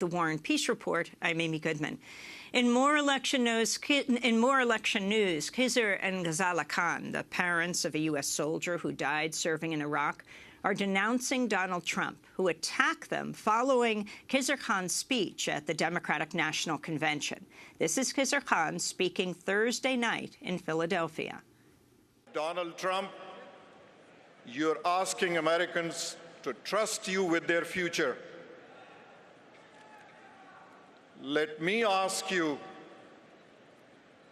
The War and Peace Report. I'm Amy Goodman. In more election news, Khizr and Ghazala Khan, the parents of a U.S. soldier who died serving in Iraq, are denouncing Donald Trump, who attacked them following Khizr Khan's speech at the Democratic National Convention. This is Khizr Khan speaking Thursday night in Philadelphia. Donald Trump, you're asking Americans to trust you with their future. Let me ask you,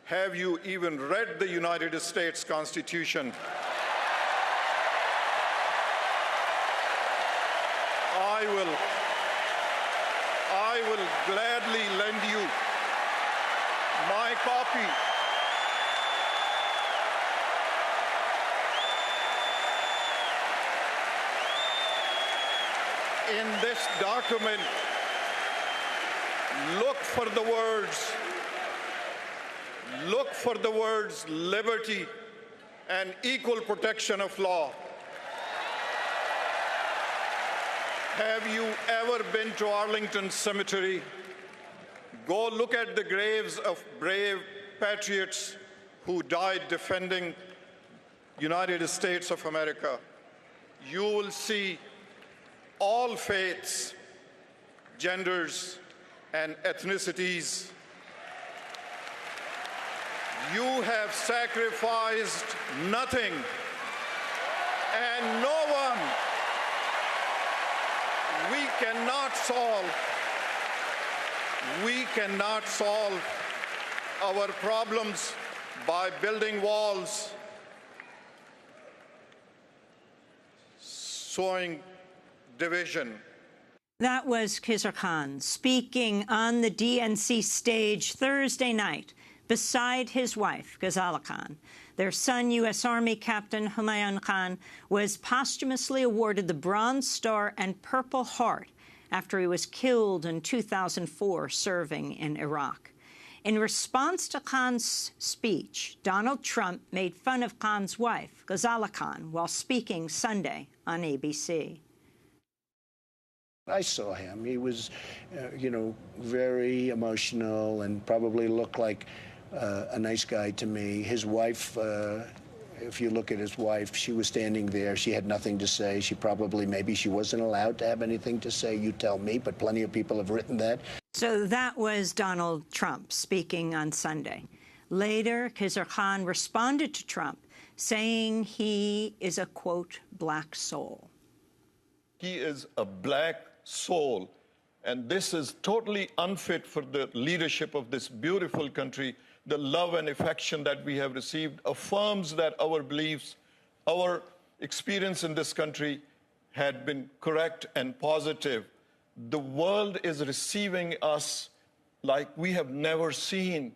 have you even read the United States Constitution? I will gladly lend you my copy. In this document, look for the words liberty and equal protection of law. Have you ever been to Arlington Cemetery? Go look at the graves of brave patriots who died defending United States of America. You will see all faiths, genders, and ethnicities. You have sacrificed nothing and no one. We cannot solve our problems by building walls, sowing division. That was Khizr Khan speaking on the DNC stage Thursday night beside his wife, Ghazala Khan. Their son, U.S. Army Captain Humayun Khan, was posthumously awarded the Bronze Star and Purple Heart after he was killed in 2004 serving in Iraq. In response to Khan's speech, Donald Trump made fun of Khan's wife, Ghazala Khan, while speaking Sunday on ABC. I saw him. He was, very emotional and probably looked like a nice guy to me. His wife, if you look at his wife, she was standing there. She had nothing to say. Maybe she wasn't allowed to have anything to say. You tell me, but plenty of people have written that. So that was Donald Trump speaking on Sunday. Later, Khizr Khan responded to Trump, saying he is a, quote, black soul. He is a black soul, and this is totally unfit for the leadership of this beautiful country. The love and affection that we have received affirms that our beliefs, our experience in this country had been correct and positive. The world is receiving us like we have never seen.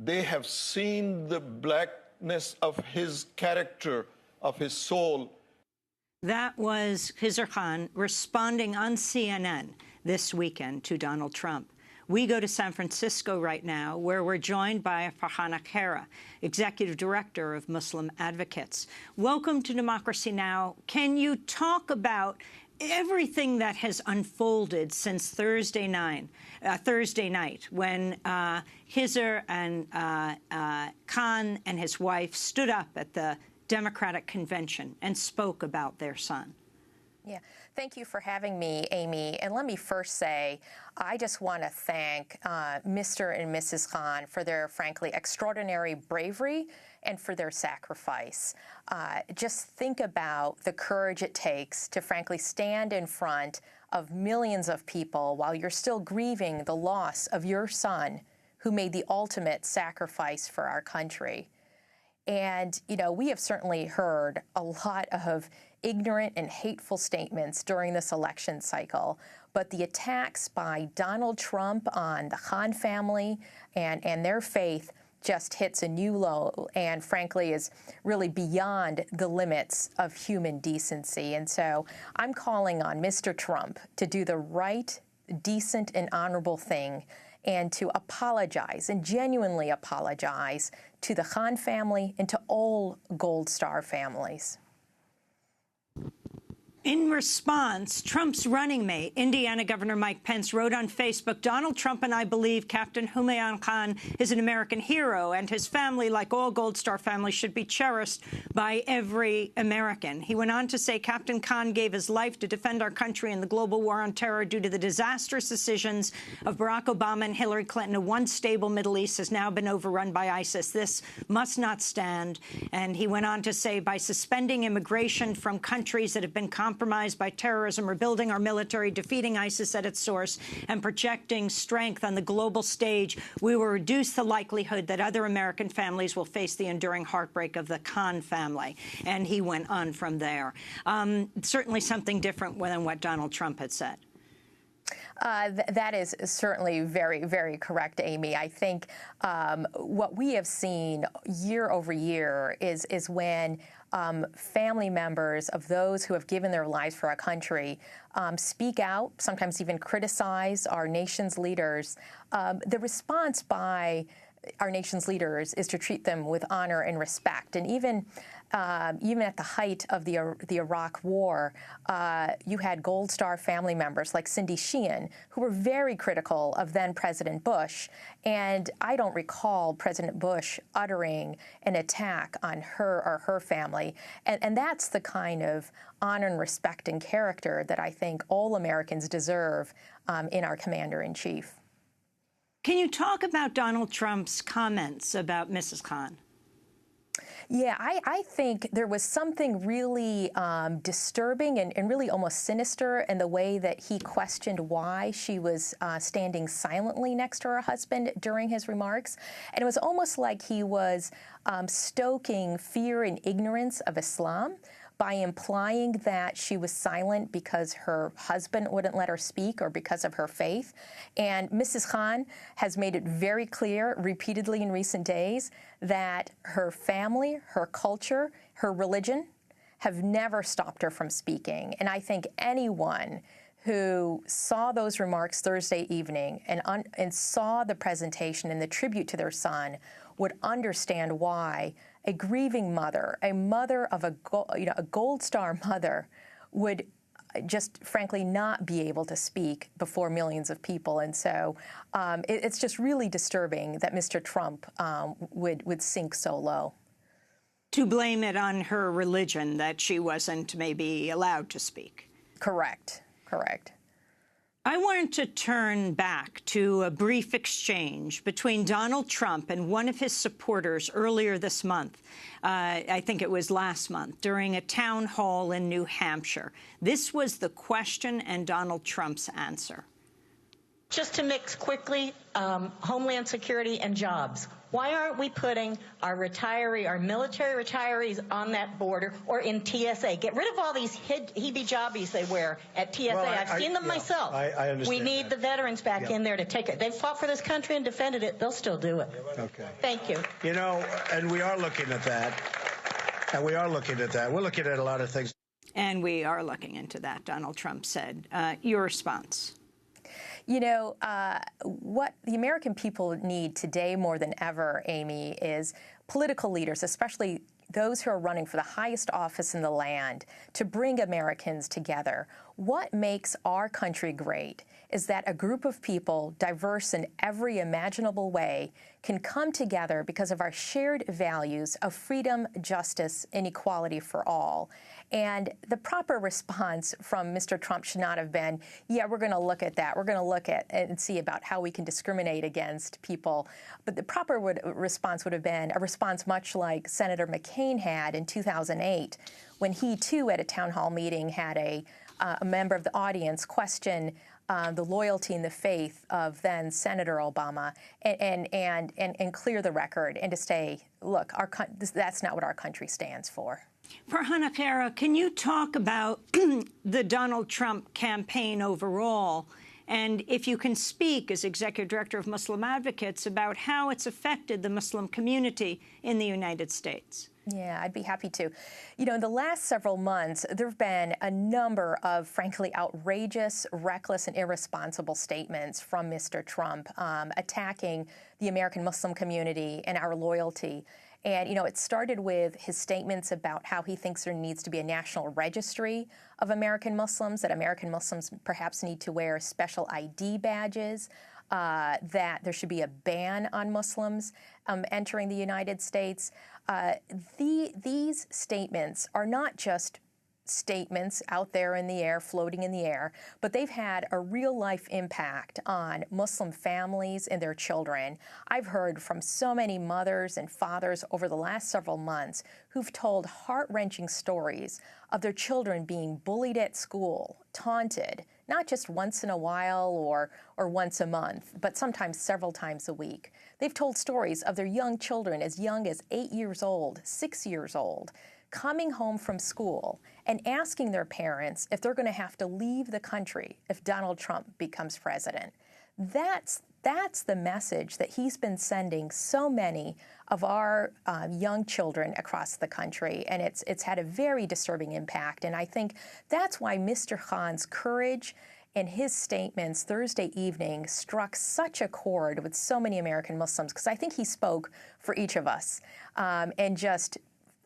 They have seen the blackness of his character, of his soul. That was Khizr Khan responding on CNN this weekend to Donald Trump. We go to San Francisco right now, where we're joined by Farhana Khaira, Executive Director of Muslim Advocates. Welcome to Democracy Now! Can you talk about everything that has unfolded since Thursday night, when Khizr and Khan and his wife stood up at the Democratic Convention and spoke about their son? Yeah, thank you for having me, Amy. And let me first say, I just want to thank Mr. and Mrs. Khan for their, frankly, extraordinary bravery and for their sacrifice. Just think about the courage it takes to, frankly, stand in front of millions of people while you're still grieving the loss of your son, who made the ultimate sacrifice for our country. And, we have certainly heard a lot of ignorant and hateful statements during this election cycle, but the attacks by Donald Trump on the Khan family and their faith just hits a new low and, frankly, is really beyond the limits of human decency. And so I'm calling on Mr. Trump to do the right, decent, and honorable thing and to apologize and genuinely apologize to the Khan family and to all Gold Star families. In response, Trump's running mate, Indiana Governor Mike Pence, wrote on Facebook, "Donald Trump and I believe Captain Humayun Khan is an American hero, and his family, like all Gold Star families, should be cherished by every American." He went on to say, "Captain Khan gave his life to defend our country in the global war on terror. Due to the disastrous decisions of Barack Obama and Hillary Clinton, a once stable Middle East has now been overrun by ISIS. This must not stand." And he went on to say, "By suspending immigration from countries that have been compromised by terrorism, rebuilding our military, defeating ISIS at its source, and projecting strength on the global stage, we will reduce the likelihood that other American families will face the enduring heartbreak of the Khan family." And he went on from there. Certainly something different than what Donald Trump had said. That is certainly very, very correct, Amy. I think what we have seen year over year is when family members of those who have given their lives for our country speak out, sometimes even criticize our nation's leaders. The response by our nation's leaders is to treat them with honor and respect. And even at the height of the Iraq War, you had Gold Star family members like Cindy Sheehan, who were very critical of then-President Bush. And I don't recall President Bush uttering an attack on her or her family. And that's the kind of honor and respect and character that I think all Americans deserve in our commander-in-chief. Can you talk about Donald Trump's comments about Mrs. Khan? Yeah, I think there was something really disturbing and really almost sinister in the way that he questioned why she was standing silently next to her husband during his remarks. And it was almost like he was stoking fear and ignorance of Islam by implying that she was silent because her husband wouldn't let her speak or because of her faith. And Mrs. Khan has made it very clear repeatedly in recent days that her family, her culture, her religion have never stopped her from speaking. And I think anyone who saw those remarks Thursday evening and saw the presentation and the tribute to their son would understand why a grieving mother, a mother of a Gold Star mother, would just frankly not be able to speak before millions of people. And so it's just really disturbing that Mr. Trump would sink so low. To blame it on her religion, that she wasn't maybe allowed to speak. Correct. Correct. I wanted to turn back to a brief exchange between Donald Trump and one of his supporters earlier this month. I think it was last month, during a town hall in New Hampshire. This was the question and Donald Trump's answer. Just to mix quickly, Homeland Security and jobs. Why aren't we putting our military retirees on that border or in TSA? Get rid of all these heebie-jobbies they wear at TSA. Well, I've seen them myself. I understand. We need the veterans back in there to take it. They've fought for this country and defended it. They'll still do it. Okay. Thank you. You know, and we are looking at that. We're looking at a lot of things. And we are looking into that, Donald Trump said. Your response? You know, what the American people need today more than ever, Amy, is political leaders, especially those who are running for the highest office in the land, to bring Americans together. What makes our country great is that a group of people, diverse in every imaginable way, can come together because of our shared values of freedom, justice, and equality for all. And the proper response from Mr. Trump should not have been, yeah, we're going to look at that. We're going to look at and see about how we can discriminate against people. But the proper response would have been a response much like Senator McCain had in 2008, when he, too, at a town hall meeting had a member of the audience question the loyalty and the faith of then Senator Obama, and clear the record and to say, look, that's not what our country stands for. Farhana Khaira, can you talk about the Donald Trump campaign overall, and if you can speak as Executive Director of Muslim Advocates about how it's affected the Muslim community in the United States? Yeah, I'd be happy to. You know, in the last several months, there have been a number of, frankly, outrageous, reckless, and irresponsible statements from Mr. Trump attacking the American Muslim community and our loyalty. And, you know, it started with his statements about how he thinks there needs to be a national registry of American Muslims, that American Muslims perhaps need to wear special ID badges, that there should be a ban on Muslims entering the United States. These statements are not just statements out there in the air, floating in the air, but they've had a real-life impact on Muslim families and their children. I've heard from so many mothers and fathers over the last several months who've told heart-wrenching stories of their children being bullied at school, taunted, not just once in a while or once a month, but sometimes several times a week. They've told stories of their young children as young as 8 years old, 6 years old, coming home from school and asking their parents if they're going to have to leave the country if Donald Trump becomes president. That's the message that he's been sending so many of our young children across the country, and it's had a very disturbing impact. And I think that's why Mr. Khan's courage and his statements Thursday evening struck such a chord with so many American Muslims, because I think he spoke for each of us, and just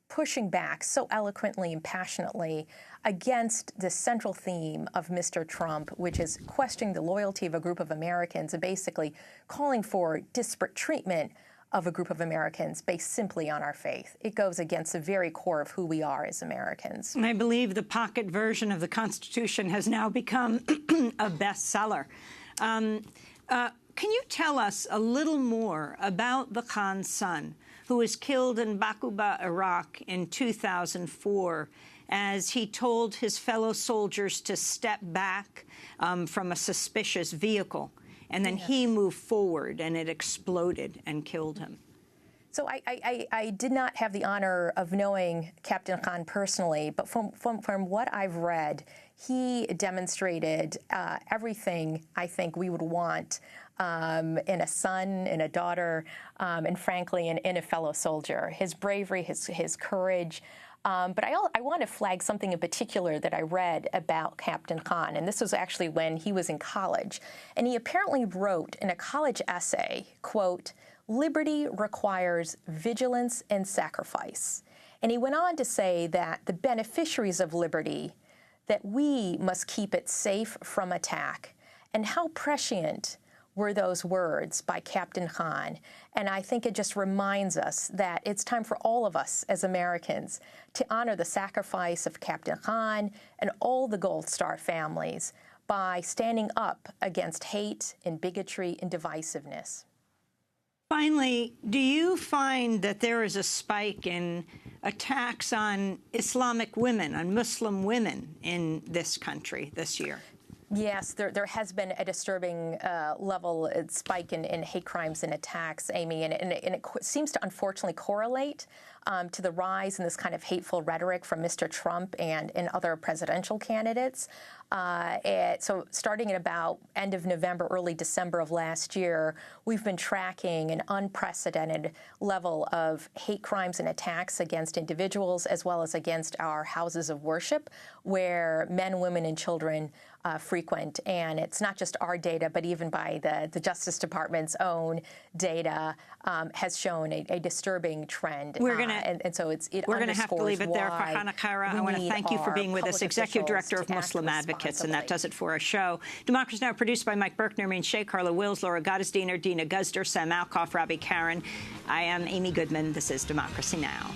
pushing back so eloquently and passionately against the central theme of Mr. Trump, which is questioning the loyalty of a group of Americans and basically calling for disparate treatment of a group of Americans based simply on our faith. It goes against the very core of who we are as Americans. And I believe the pocket version of the Constitution has now become a bestseller. Can you tell us a little more about the Khan's son, who was killed in Bakuba, Iraq in 2004, as he told his fellow soldiers to step back from a suspicious vehicle, and then he moved forward and it exploded and killed him? So I did not have the honor of knowing Captain Khan personally, but from what I've read, he demonstrated everything I think we would want in a son, in a daughter, and frankly, in a fellow soldier. His bravery, his courage. But I want to flag something in particular that I read about Captain Khan, and this was actually when he was in college. And he apparently wrote in a college essay, quote, "Liberty requires vigilance and sacrifice." And he went on to say that the beneficiaries of liberty, that we must keep it safe from attack. And how prescient were those words by Captain Khan. And I think it just reminds us that it's time for all of us as Americans to honor the sacrifice of Captain Khan and all the Gold Star families by standing up against hate and bigotry and divisiveness. Finally, do you find that there is a spike in attacks on Islamic women, on Muslim women in this country this year? Yes, there has been a disturbing level spike in hate crimes and attacks, Amy, and it seems to unfortunately correlate to the rise in this kind of hateful rhetoric from Mr. Trump and other presidential candidates. So starting at about end of November, early December of last year, we've been tracking an unprecedented level of hate crimes and attacks against individuals as well as against our houses of worship, where men, women, and children frequent. And it's not just our data, but even by the Justice Department's own data has shown a disturbing trend. We're going to have to leave it there. Farhana Khaira, I want to thank you for being with us, Executive Director of Muslim Advocates, and that does it for our show. Democracy Now! Produced by Mike Berkner, Mean Sheikh, Carla Wills, Laura Gottesdiener, Dina Guzder, Sam Alkoff, Robbie Karen. I am Amy Goodman. This is Democracy Now!